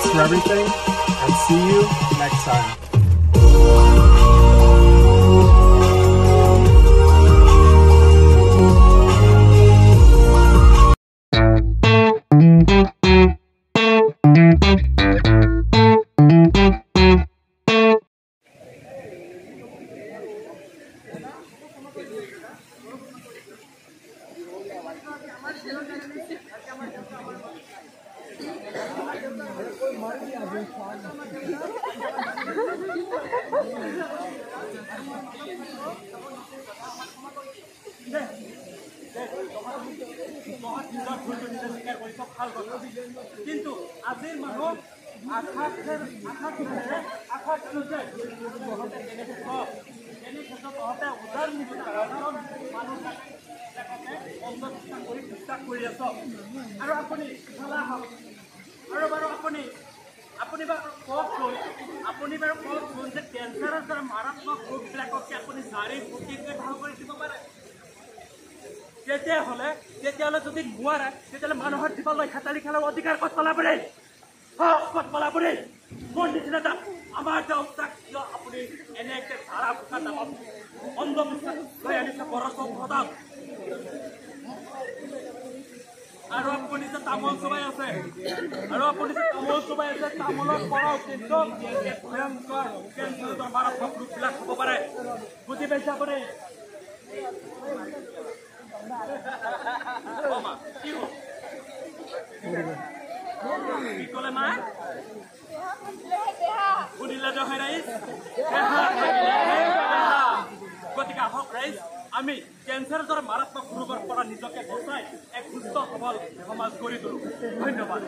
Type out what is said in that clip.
Thanks for everything, and see you next time. কিন্তু আজিৰ মানুহ আশাৰ উদাৰ অন্ধবিশ্বাস কৰি বিশ্বাস কৰি আছ আৰু আপুনি আৰু বাৰু আপুনি বাৰু কওকচোন যে কেঞ্চাৰৰ দ্বাৰা মাৰাত্মক ৰোগবিলাককে আপুনি জাৰি ফুটিকৈ ভাল কৰি দিব পাৰে তেতিয়াহ'লে যদি নোৱাৰে তেতিয়াহ'লে মানুহৰ জীৱনলৈ হেতালি খেলাৰ অধিকাৰ ক'ত পালাবৰে মোৰ নিচিনা আমাৰ দেউতাক কিয় আপুনি এনেকৈ ধাৰা ফুকা নামত অন্ধবিশ্বাস লৈ আনিছে বৰষুণ প্ৰদান আৰু আপুনি যে তামোল চবাই আছে তামোলৰ পৰাও কিন্তু ভয়ংকৰ কেঞ্চাৰৰ মাৰাত্মক ৰোগবিলাক হ'ব পাৰে বুজি পাইছে আপুনি কি ক'লে মা শুনিলে যে হয় ৰাইজ গতিকে আহক ৰাইজ আমি কেঞ্চাৰৰ দৰে মাৰাত্মক ৰোগৰ পৰা নিজকে বচাই এক সুস্থ সবল সমাজ গঢ়ি তোলো ধন্যবাদ